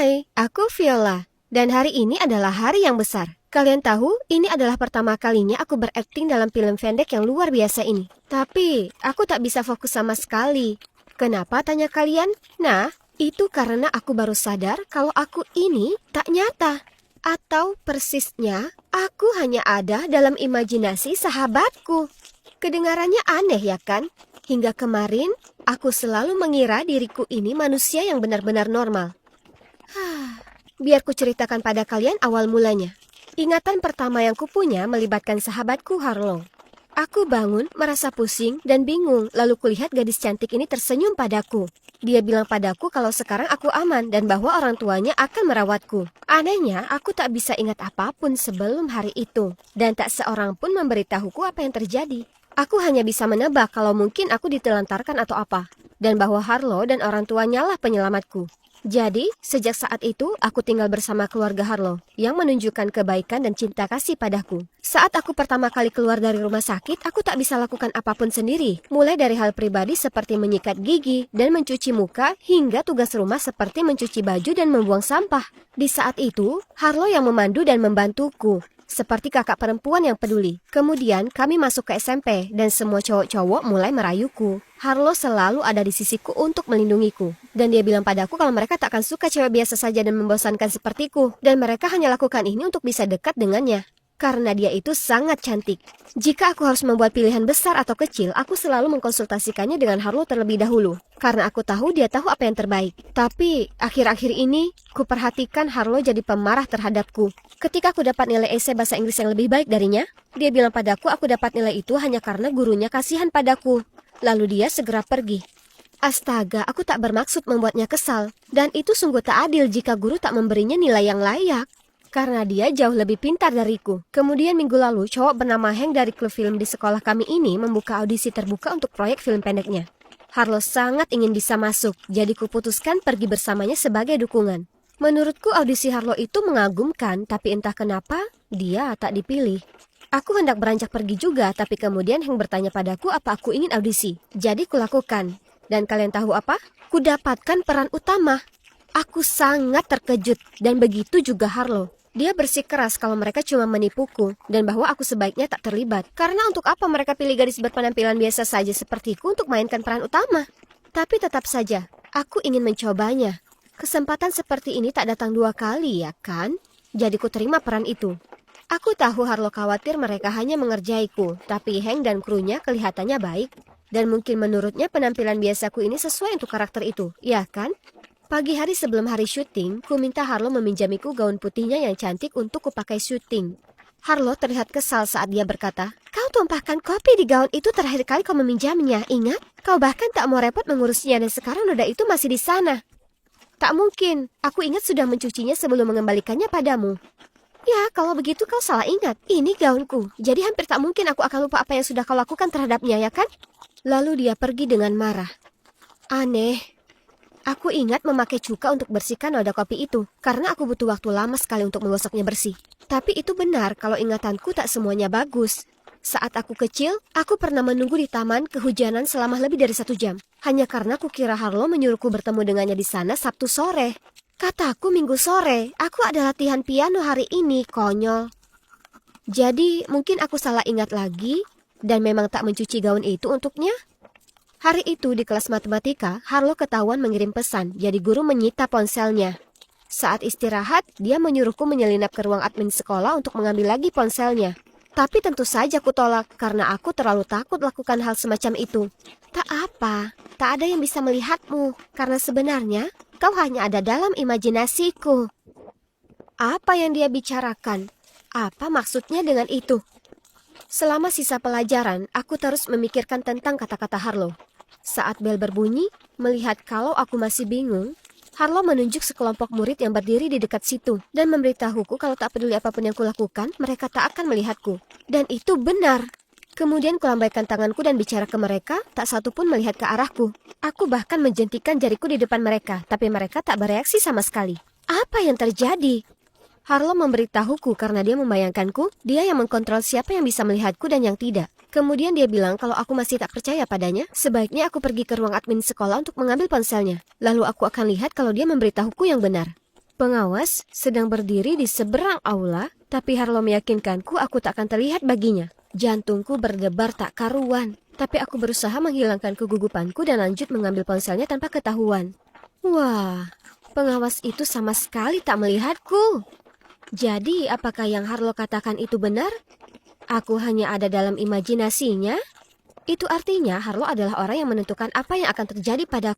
Hai, aku Viola. Dan hari ini adalah hari yang besar. Kalian tahu, ini adalah pertama kalinya aku berakting dalam film pendek yang luar biasa ini. Tapi, aku tak bisa fokus sama sekali. Kenapa, tanya kalian? Nah, itu karena aku baru sadar kalau aku ini tak nyata. Atau persisnya, aku hanya ada dalam imajinasi sahabatku. Kedengarannya aneh ya kan? Hingga kemarin, aku selalu mengira diriku ini manusia yang benar-benar normal. Biar ku ceritakan pada kalian awal mulanya. Ingatan pertama yang kupunya melibatkan sahabatku Harlow. Aku bangun, merasa pusing dan bingung, lalu kulihat gadis cantik ini tersenyum padaku. Dia bilang padaku kalau sekarang aku aman dan bahwa orang tuanya akan merawatku. Anehnya, aku tak bisa ingat apapun sebelum hari itu. Dan tak seorang pun memberitahuku apa yang terjadi. Aku hanya bisa menebak kalau mungkin aku ditelantarkan atau apa. Dan bahwa Harlow dan orang tuanya lah penyelamatku. Jadi, sejak saat itu, aku tinggal bersama keluarga Harlow yang menunjukkan kebaikan dan cinta kasih padaku. Saat aku pertama kali keluar dari rumah sakit, aku tak bisa lakukan apapun sendiri. Mulai dari hal pribadi seperti menyikat gigi dan mencuci muka, hingga tugas rumah seperti mencuci baju dan membuang sampah. Di saat itu, Harlow yang memandu dan membantuku. Seperti kakak perempuan yang peduli. Kemudian kami masuk ke SMP dan semua cowok-cowok mulai merayuku. Harlow selalu ada di sisiku untuk melindungiku. Dan dia bilang padaku kalau mereka tak akan suka cewek biasa saja dan membosankan sepertiku. Dan mereka hanya lakukan ini untuk bisa dekat dengannya. Karena dia itu sangat cantik. Jika aku harus membuat pilihan besar atau kecil, aku selalu mengkonsultasikannya dengan Harlow terlebih dahulu. Karena aku tahu dia tahu apa yang terbaik. Tapi, akhir-akhir ini, kuperhatikan Harlow jadi pemarah terhadapku. Ketika aku dapat nilai esai bahasa Inggris yang lebih baik darinya, dia bilang padaku aku dapat nilai itu hanya karena gurunya kasihan padaku. Lalu dia segera pergi. Astaga, aku tak bermaksud membuatnya kesal. Dan itu sungguh tak adil jika guru tak memberinya nilai yang layak. Karena dia jauh lebih pintar dariku. Kemudian minggu lalu, cowok bernama Hank dari klub film di sekolah kami ini membuka audisi terbuka untuk proyek film pendeknya. Harlow sangat ingin bisa masuk, jadi kuputuskan pergi bersamanya sebagai dukungan. Menurutku audisi Harlow itu mengagumkan, tapi entah kenapa, dia tak dipilih. Aku hendak beranjak pergi juga, tapi kemudian Hank bertanya padaku apa aku ingin audisi. Jadi kulakukan. Dan kalian tahu apa? Kudapatkan peran utama. Aku sangat terkejut, dan begitu juga Harlow. Dia bersikeras kalau mereka cuma menipuku, dan bahwa aku sebaiknya tak terlibat. Karena untuk apa mereka pilih gadis berpenampilan biasa saja sepertiku untuk mainkan peran utama? Tapi tetap saja, aku ingin mencobanya. Kesempatan seperti ini tak datang dua kali, ya kan? Jadi ku terima peran itu. Aku tahu Harlow khawatir mereka hanya mengerjaiku, tapi Hank dan krunya kelihatannya baik. Dan mungkin menurutnya penampilan biasaku ini sesuai untuk karakter itu, ya kan? Pagi hari sebelum hari syuting, ku minta Harlow meminjamiku gaun putihnya yang cantik untuk kupakai syuting. Harlow terlihat kesal saat dia berkata, "Kau tumpahkan kopi di gaun itu terakhir kali kau meminjamnya, ingat? Kau bahkan tak mau repot mengurusnya dan sekarang noda itu masih di sana." "Tak mungkin, aku ingat sudah mencucinya sebelum mengembalikannya padamu." "Ya, kalau begitu kau salah ingat. Ini gaunku, jadi hampir tak mungkin aku akan lupa apa yang sudah kau lakukan terhadapnya, ya kan?" Lalu dia pergi dengan marah. Aneh. Aku ingat memakai cuka untuk bersihkan noda kopi itu, karena aku butuh waktu lama sekali untuk menggosoknya bersih. Tapi itu benar kalau ingatanku tak semuanya bagus. Saat aku kecil, aku pernah menunggu di taman kehujanan selama lebih dari 1 jam. Hanya karena kukira Harlow menyuruhku bertemu dengannya di sana Sabtu sore. Kataku Minggu sore, aku ada latihan piano hari ini, konyol. Jadi mungkin aku salah ingat lagi, dan memang tak mencuci gaun itu untuknya. Hari itu di kelas matematika, Harlow ketahuan mengirim pesan, jadi guru menyita ponselnya. Saat istirahat, dia menyuruhku menyelinap ke ruang admin sekolah untuk mengambil lagi ponselnya. Tapi tentu saja ku tolak, karena aku terlalu takut lakukan hal semacam itu. Tak apa, tak ada yang bisa melihatmu, karena sebenarnya kau hanya ada dalam imajinasiku. Apa yang dia bicarakan? Apa maksudnya dengan itu? Selama sisa pelajaran, aku terus memikirkan tentang kata-kata Harlow. Saat bel berbunyi, melihat kalau aku masih bingung, Harlow menunjuk sekelompok murid yang berdiri di dekat situ dan memberitahuku kalau tak peduli apapun yang kulakukan, mereka tak akan melihatku. Dan itu benar. Kemudian kulambaikan tanganku dan bicara ke mereka, tak satu pun melihat ke arahku. Aku bahkan menjentikan jariku di depan mereka, tapi mereka tak bereaksi sama sekali. Apa yang terjadi? Harlow memberitahuku karena dia membayangkanku, dia yang mengkontrol siapa yang bisa melihatku dan yang tidak. Kemudian dia bilang kalau aku masih tak percaya padanya, sebaiknya aku pergi ke ruang admin sekolah untuk mengambil ponselnya. Lalu aku akan lihat kalau dia memberitahuku yang benar. Pengawas sedang berdiri di seberang aula, tapi Harlo meyakinkanku aku tak akan terlihat baginya. Jantungku berdebar tak karuan, tapi aku berusaha menghilangkan kegugupanku dan lanjut mengambil ponselnya tanpa ketahuan. Wah, pengawas itu sama sekali tak melihatku. Jadi, apakah yang Harlo katakan itu benar? Aku hanya ada dalam imajinasinya? Itu artinya Harlo adalah orang yang menentukan apa yang akan terjadi padaku.